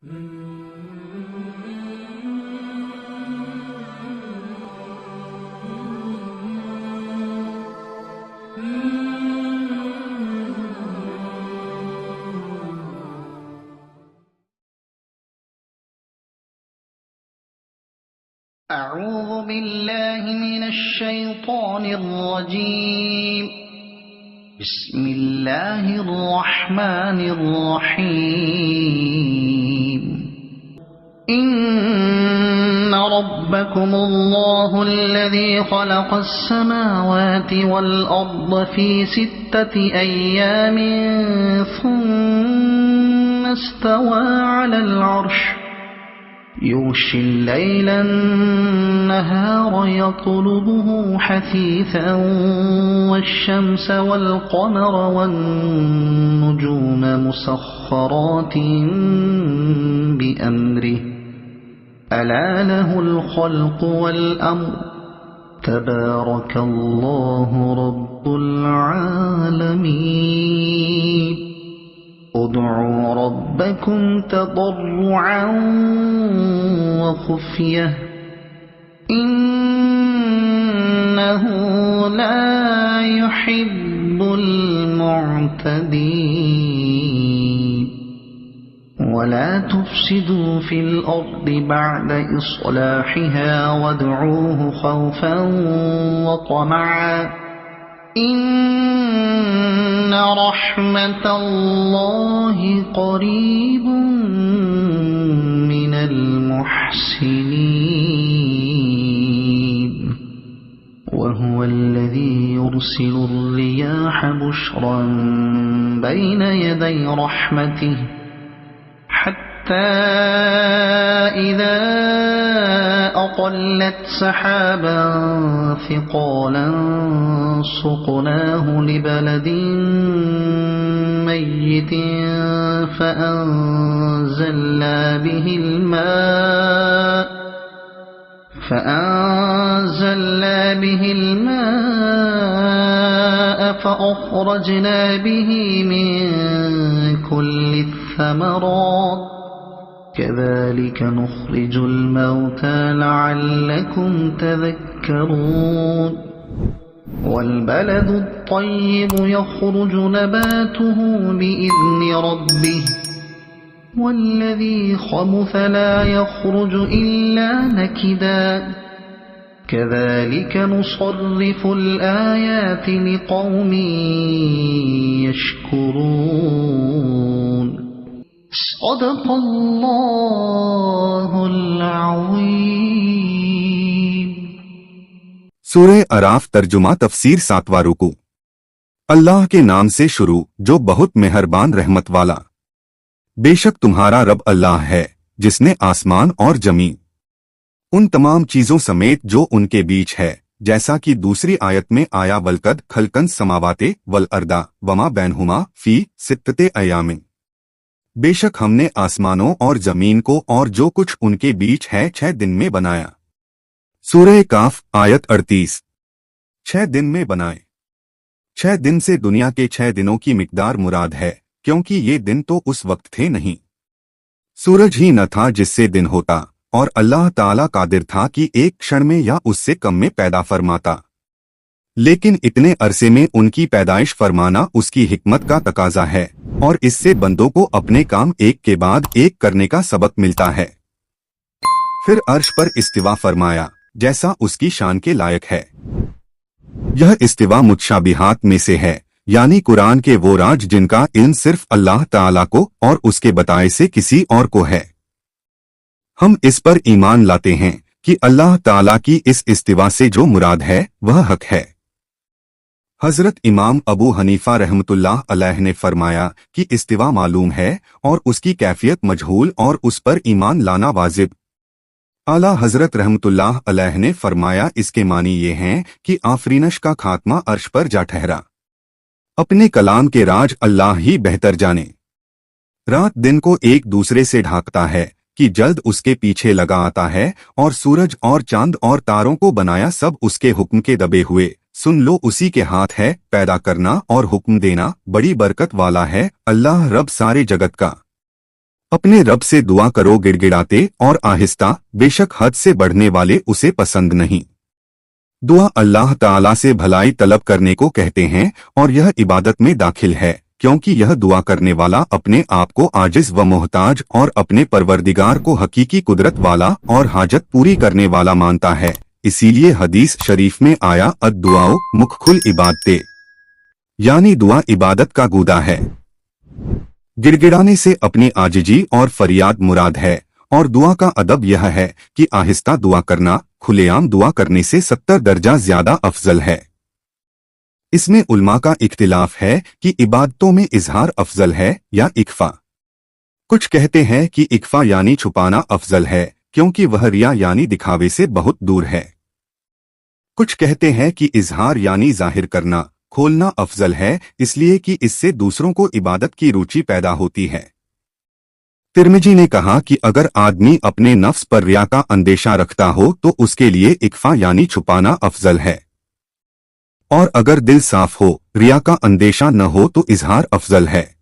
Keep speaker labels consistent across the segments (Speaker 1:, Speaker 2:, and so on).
Speaker 1: أعوذ بالله من الشيطان الرجيم. بسم الله الرحمن الرحيم. إن ربكم الله الذي خلق السماوات والأرض في 6 أيام ثم استوى على العرش يغشي الليل النهار يطلبه حثيثا والشمس والقمر والنجوم مسخرات بأمره ألا له الخلق والأمر تبارك الله رب العالمين. ادعوا ربكم تضرعا وخفية إنه لا يحب المعتدين. ولا تفسدوا في الأرض بعد إصلاحها وادعوه خوفا وطمعا إن رحمة الله قريب من المحسنين. وهو الذي يرسل الرياح بشرا بين يدي رحمته حتى إذا أقلت سحابا ثقالا سقناه لبلد ميت فأنزلنا به الماء فأخرجنا به من كل الثمرات كذلك نخرج الموتى لعلكم تذكرون. والبلد الطيب يخرج نباته بإذن ربه والذي خبث لا يخرج إلا نكدا كذلك نصرف الآيات لقوم يشكرون. صدق اللہ العظیم.
Speaker 2: سورہ اعراف ترجمہ تفسیر 7واں رکوع. اللہ کے نام سے شروع جو بہت مہربان رحمت والا. بے شک تمہارا رب اللہ ہے جس نے آسمان اور زمین ان تمام چیزوں سمیت جو ان کے بیچ ہے جیسا کہ دوسری آیت میں آیا ولقد خلقن سماواتے والارض وما بینہما فی 6 ایام. بے شک ہم نے آسمانوں اور زمین کو اور جو کچھ ان کے بیچ ہے 6 دن میں بنایا. سورہ کاف آیت 38. 6 دن میں بنائے. 6 دن سے دنیا کے 6 دنوں کی مقدار مراد ہے کیونکہ یہ دن تو اس وقت تھے نہیں. سورج ہی نہ تھا جس سے دن ہوتا اور اللہ تعالیٰ قادر تھا کہ ایک کھڑ میں یا اس سے کم میں پیدا فرماتا. لیکن اتنے عرصے میں ان کی پیدائش فرمانا اس کی حکمت کا تقاضا ہے اور اس سے بندوں کو اپنے کام ایک کے بعد ایک کرنے کا سبق ملتا ہے. پھر عرش پر استوا فرمایا جیسا اس کی شان کے لائق ہے. یہ استوا متشابہات میں سے ہے یعنی قرآن کے وہ راج جن کا علم صرف اللہ تعالیٰ کو اور اس کے بتائے سے کسی اور کو ہے. ہم اس پر ایمان لاتے ہیں کہ اللہ تعالیٰ کی اس استوا سے جو مراد ہے وہ حق ہے. حضرت امام ابو حنیفہ رحمۃ اللہ علیہ نے فرمایا کہ استوا معلوم ہے اور اس کی کیفیت مجہول اور اس پر ایمان لانا واجب. اعلیٰ حضرت رحمۃ اللہ علیہ نے فرمایا اس کے معنی یہ ہیں کہ آفرینش کا خاتمہ عرش پر جا ٹھہرا. اپنے کلام کے راج اللہ ہی بہتر جانے. رات دن کو ایک دوسرے سے ڈھانکتا ہے کہ جلد اس کے پیچھے لگا آتا ہے اور سورج اور چاند اور تاروں کو بنایا سب اس کے حکم کے دبے ہوئے. سن لو اسی کے ہاتھ ہے پیدا کرنا اور حکم دینا. بڑی برکت والا ہے اللہ رب سارے جگت کا. अपने रब से दुआ करो गिड़गिड़ाते और आहिस्ता, बेशक हद से बढ़ने वाले उसे पसंद नहीं। दुआ अल्लाह ताला से भलाई तलब करने को कहते हैं और यह इबादत में दाखिल है, क्योंकि यह दुआ करने वाला अपने आप को आजिज व मोहताज और अपने परवरदिगार को हकीकी कुदरत वाला और हाजत पूरी करने वाला मानता है। इसीलिए हदीस शरीफ में आया अद-दुआओ मुख्खुल इबादते, यानी दुआ इबादत का गूदा है। गिड़गिड़ाने से अपनी आजिजी और फरियाद मुराद है, और दुआ का अदब यह है कि आहिस्ता दुआ करना खुलेआम दुआ करने से 70 दर्जा ज्यादा अफजल है। इसमें उल्मा का इख्तिलाफ है कि इबादतों में इजहार अफजल है या इख्फा। कुछ कहते हैं कि इख्फा यानी छुपाना अफजल है, क्योंकि वह रिया यानी दिखावे से बहुत दूर है। कुछ कहते हैं कि इजहार यानी जाहिर करना, खोलना अफजल है, इसलिए कि इससे दूसरों को इबादत की रुचि पैदा होती है। तिर्मिजी ने कहा कि अगर आदमी अपने नफ्स पर रिया का अंदेशा रखता हो तो उसके लिए इख्फा यानी छुपाना अफजल है, और अगर दिल साफ हो, रिया का अंदेशा न हो तो इजहार अफजल है।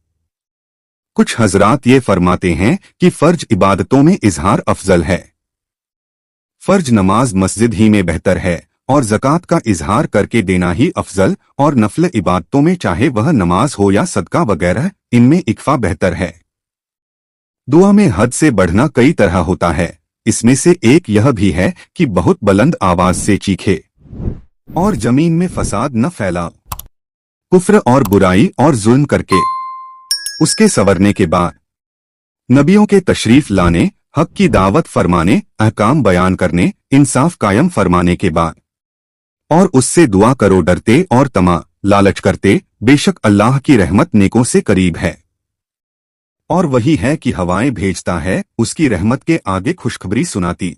Speaker 2: कुछ हजरात ये फरमाते हैं कि फर्ज इबादतों में इजहार अफजल है। फर्ज नमाज मस्जिद ही में बेहतर है और ज़कात का इजहार करके देना ही अफजल, और नफल इबादतों में चाहे वह नमाज हो या सदका वगैरह, इनमें इख्फा बेहतर है। दुआ में हद से बढ़ना कई तरह होता है। इसमें से एक यह भी है कि बहुत बुलंद आवाज से चीखे और जमीन में फसाद न फैलाओ, कुफ्र और बुराई और जुल्म करके। उसके संवरने के बाद नबियों के तशरीफ लाने, हक की दावत फरमाने, अहकाम बयान करने, इंसाफ कायम फरमाने के बाद, और उससे दुआ करो डरते और तमा लालच करते, बेशक अल्लाह की रहमत नेकों से करीब है। और वही है कि हवाएं भेजता है, उसकी रहमत के आगे खुशखबरी सुनाती।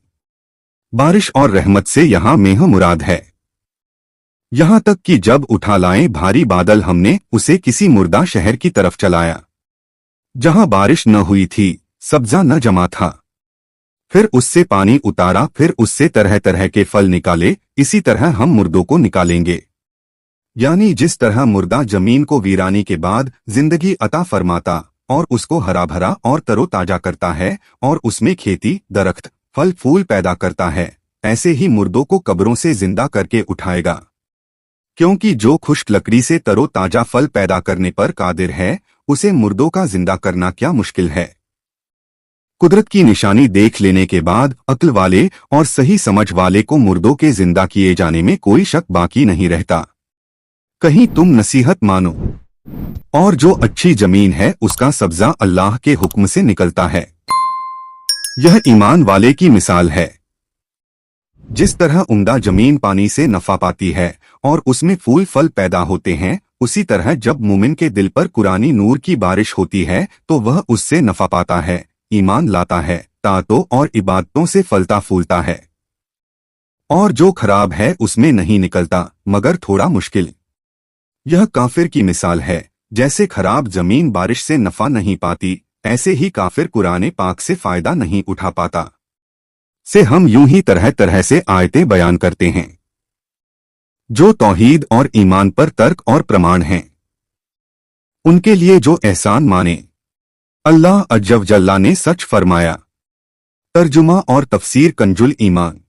Speaker 2: बारिश और रहमत से यहाँ मेह मुराद है। यहाँ तक कि जब उठा लाए भारी बादल, हमने उसे किसी मुर्दा शहर की तरफ चलाया जहाँ बारिश न हुई थी, सब्जा न जमा था। फिर उससे पानी उतारा, फिर उससे तरह तरह के फल निकाले, इसी तरह हम मुर्दों को निकालेंगे। यानी जिस तरह मुर्दा जमीन को वीरानी के बाद जिंदगी अता फरमाता और उसको हरा भरा और तरोताजा करता है और उसमें खेती, दरख्त, फल फूल पैदा करता है, ऐसे ही मुर्दों को कब्रों से जिंदा करके उठाएगा। क्योंकि जो खुश्क लकड़ी से तरोताजा फल पैदा करने पर कादिर है, उसे मुर्दों का जिंदा करना क्या मुश्किल है। कुदरत की निशानी देख लेने के बाद अक्ल वाले और सही समझ वाले को मुर्दों के जिंदा किए जाने में कोई शक बाकी नहीं रहता। कहीं तुम नसीहत मानो। और जो अच्छी जमीन है उसका सब्जा अल्लाह के हुक्म से निकलता है। यह ईमान वाले की मिसाल है। जिस तरह उम्दा जमीन पानी से नफा पाती है और उसमें फूल फल पैदा होते हैं, उसी तरह जब मुमिन के दिल पर कुरानी नूर की बारिश होती है तो वह उससे नफा पाता है, ईमान लाता है, तातों और इबादतों से फलता फूलता है। और जो खराब है उसमें नहीं निकलता मगर थोड़ा मुश्किल। यह काफिर की मिसाल है। जैसे खराब जमीन बारिश से नफा नहीं पाती, ऐसे ही काफिर कुरान पाक से फायदा नहीं उठा पाता। से हम यूं ही तरह तरह से आयतें बयान करते हैं जो तौहीद और ईमान पर तर्क और प्रमाण हैं। उनके लिए जो एहसान माने। अल्लाह अज्जव जल्ला ने सच फरमाया। तर्जुमा और तफसीर कंजुल ईमान।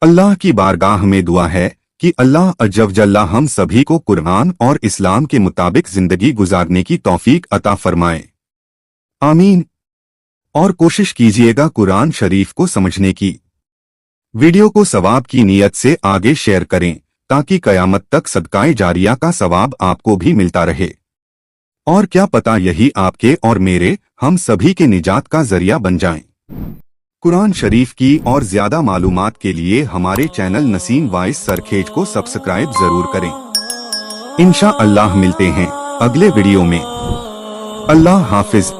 Speaker 2: अल्लाह की बारगाह में दुआ है कि अल्लाह अज्जव जल्ला हम सभी को कुरान और इस्लाम के मुताबिक जिंदगी गुजारने की तौफीक अता फरमाए। आमीन। और कोशिश कीजिएगा कुरान शरीफ को समझने की। वीडियो को सवाब की नीयत से आगे शेयर करें ताकि कयामत तक सदकाए जारिया का सवाब आपको भी मिलता रहे। और क्या पता यही आपके और मेरे, हम सभी के निजात का जरिया बन जाएं। कुरान शरीफ की और ज्यादा मालूमात के लिए हमारे चैनल नसीम वॉइस सरखेज को सब्सक्राइब जरूर करें। इंशा अल्लाह मिलते हैं अगले वीडियो में। अल्लाह हाफिज।